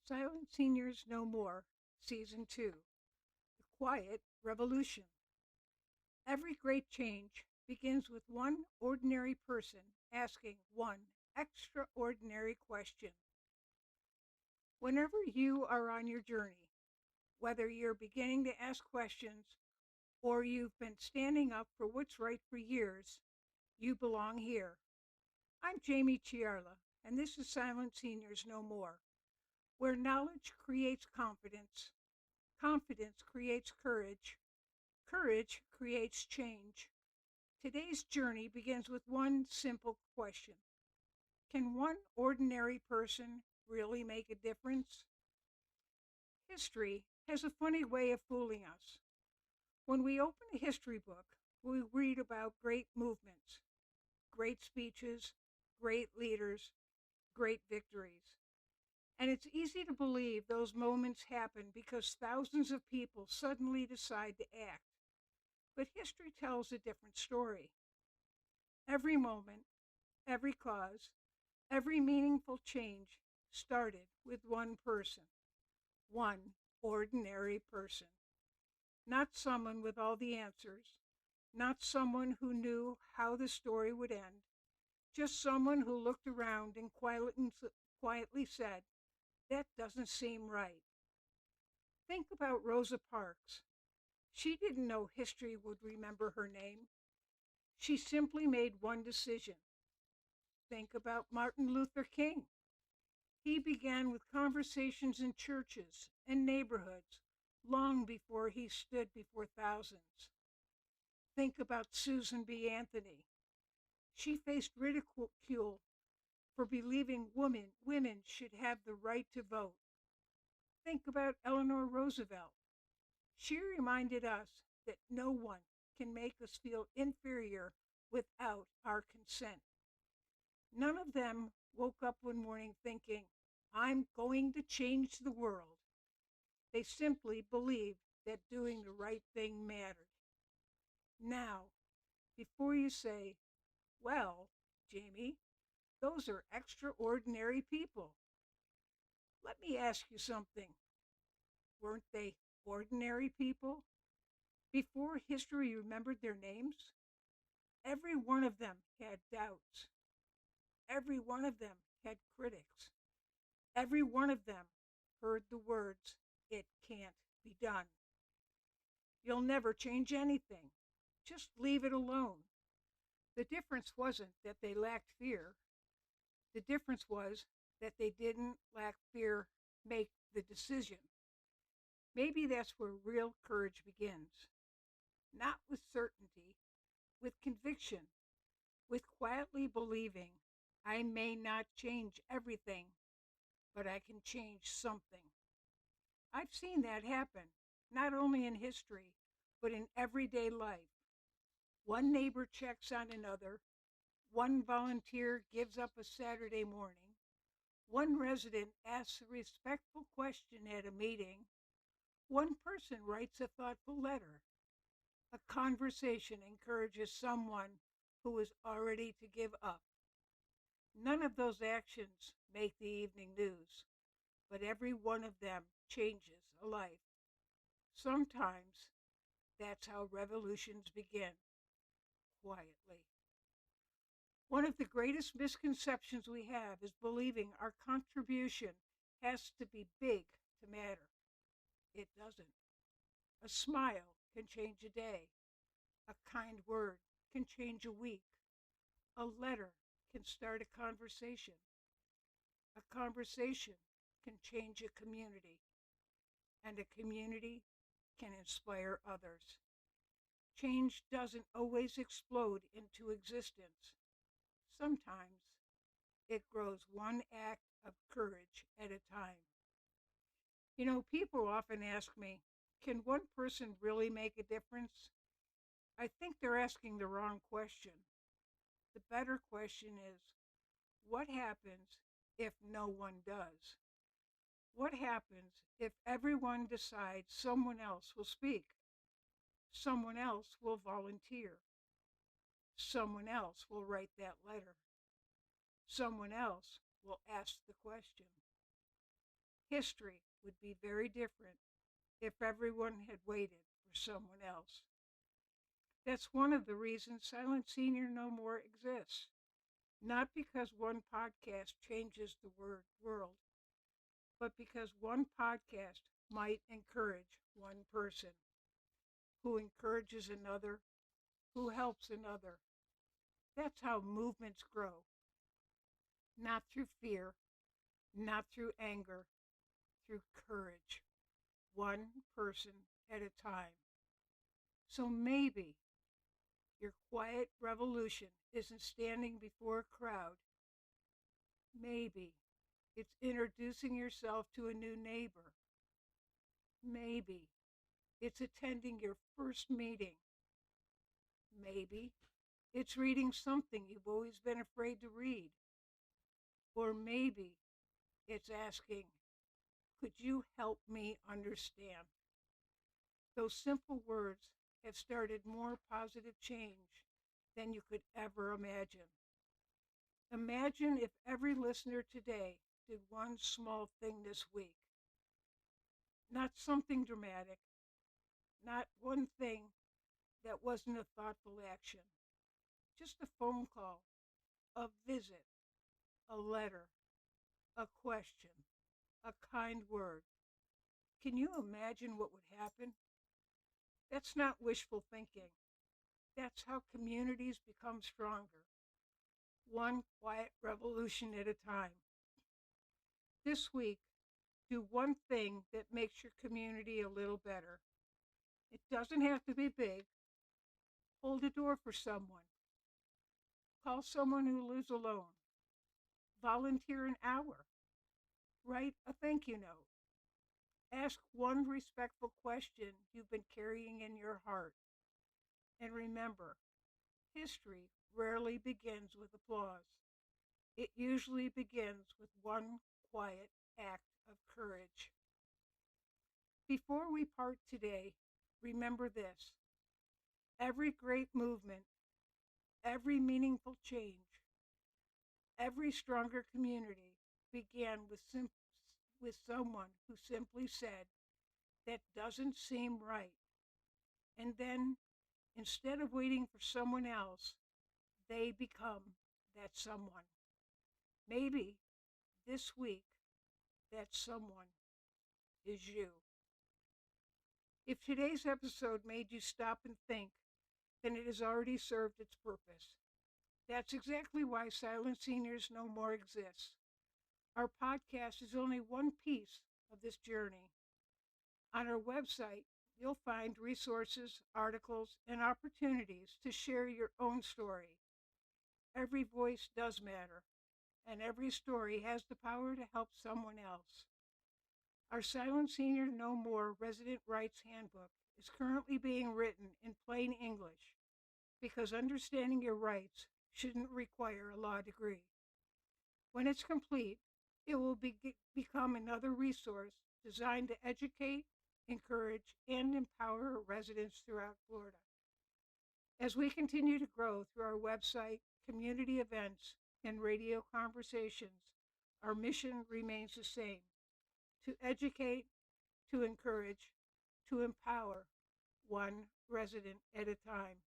Silent Seniors No More, Season 2 The Quiet Revolution. Every great change begins with one ordinary person asking one extraordinary question. Whenever you are on your journey, whether you're beginning to ask questions or you've been standing up for what's right for years, you belong here. I'm Jaime, and this is Silent Seniors No More, where knowledge creates confidence, confidence creates courage, courage creates change. Today's journey begins with one simple question. Can one ordinary person really make a difference? History has a funny way of fooling us. When we open a history book, we read about great movements, great speeches, great leaders, great victories. And it's easy to believe those moments happen because thousands of people suddenly decide to act. But history tells a different story. Every moment, every cause, every meaningful change started with one person, one ordinary person. Not someone with all the answers, not someone who knew how the story would end, just someone who looked around and quietly said, "That doesn't seem right." Think about Rosa Parks. She didn't know history would remember her name. She simply made one decision. Think about Martin Luther King. He began with conversations in churches and neighborhoods long before he stood before thousands. Think about Susan B. Anthony. She faced ridicule for believing women should have the right to vote. Think about Eleanor Roosevelt. She reminded us that no one can make us feel inferior without our consent. None of them woke up one morning thinking, "I'm going to change the world." They simply believed that doing the right thing mattered. Now, before you say, "Well, Jamie, those are extraordinary people," let me ask you something. Weren't they ordinary people? Before history remembered their names, every one of them had doubts. Every one of them had critics. Every one of them heard the words, "It can't be done." You'll never change anything. Just leave it alone. The difference wasn't that they lacked fear. The difference was that they didn't lack fear make the decision. Maybe that's where real courage begins. Not with certainty, with conviction, with quietly believing, I may not change everything, but I can change something. I've seen that happen, not only in history, but in everyday life. One neighbor checks on another, one volunteer gives up a Saturday morning, one resident asks a respectful question at a meeting, one person writes a thoughtful letter. A conversation encourages someone who is already to give up. None of those actions make the evening news, but every one of them changes a life. Sometimes that's how revolutions begin, quietly. One of the greatest misconceptions we have is believing our contribution has to be big to matter. It doesn't. A smile can change a day. A kind word can change a week. A letter can start a conversation. A conversation can change a community. And a community can inspire others. Change doesn't always explode into existence. Sometimes it grows one act of courage at a time. You know, people often ask me, can one person really make a difference? I think they're asking the wrong question. The better question is, what happens if no one does? What happens if everyone decides someone else will speak? Someone else will volunteer. Someone else will write that letter. Someone else will ask the question. History would be very different if everyone had waited for someone else. That's one of the reasons Silent Senior No More exists. Not because one podcast changes the world, but because one podcast might encourage one person, who encourages another, who helps another. That's how movements grow, not through fear, not through anger, through courage, one person at a time. So maybe your quiet revolution isn't standing before a crowd. Maybe it's introducing yourself to a new neighbor. Maybe it's attending your first meeting. Maybe it's reading something you've always been afraid to read. Or maybe it's asking, could you help me understand? Those simple words have started more positive change than you could ever imagine. Imagine if every listener today did one small thing this week. Not something dramatic, not one thing that wasn't a thoughtful action. Just a phone call, a visit, a letter, a question, a kind word. Can you imagine what would happen? That's not wishful thinking. That's how communities become stronger, one quiet revolution at a time. This week, do one thing that makes your community a little better. It doesn't have to be big. Hold a door for someone. Call someone who lives alone. Volunteer an hour. Write a thank you note. Ask one respectful question you've been carrying in your heart. And remember, history rarely begins with applause. It usually begins with one quiet act of courage. Before we part today, remember this. Every great movement, every meaningful change, every stronger community began with someone who simply said, that doesn't seem right. And then, instead of waiting for someone else, they become that someone. Maybe this week, that someone is you. If today's episode made you stop and think, then it has already served its purpose. That's exactly why Silent Seniors No More exists. Our podcast is only one piece of this journey. On our website, you'll find resources, articles, and opportunities to share your own story. Every voice does matter, and every story has the power to help someone else. Our Silent Senior No More Resident Rights Handbook is currently being written in plain English because understanding your rights shouldn't require a law degree. When it's complete, it will become another resource designed to educate, encourage, and empower residents throughout Florida. As we continue to grow through our website, community events, and radio conversations, our mission remains the same: to educate, to encourage, to empower, one resident at a time.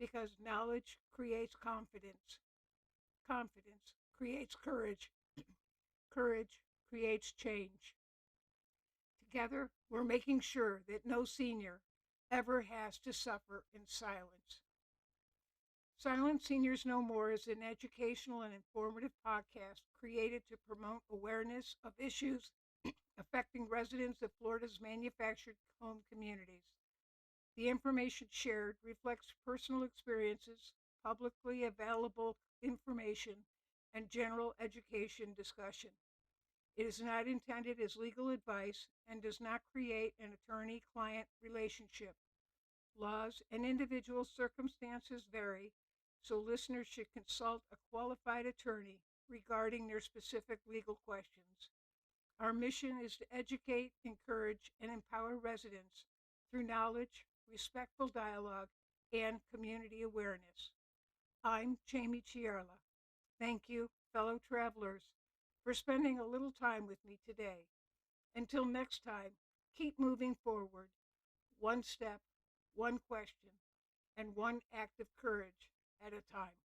Because knowledge creates confidence. Confidence creates courage. Courage creates change. Together, we're making sure that no senior ever has to suffer in silence. Silent Seniors No More is an educational and informative podcast created to promote awareness of issues affecting residents of Florida's manufactured home communities. The information shared reflects personal experiences, publicly available information, and general education discussion. It is not intended as legal advice and does not create an attorney-client relationship. Laws and individual circumstances vary, so listeners should consult a qualified attorney regarding their specific legal questions. Our mission is to educate, encourage, and empower residents through knowledge, respectful dialogue, and community awareness. I'm Jaime. Thank you, fellow travelers, for spending a little time with me today. Until next time, keep moving forward, one step, one question, and one act of courage at a time.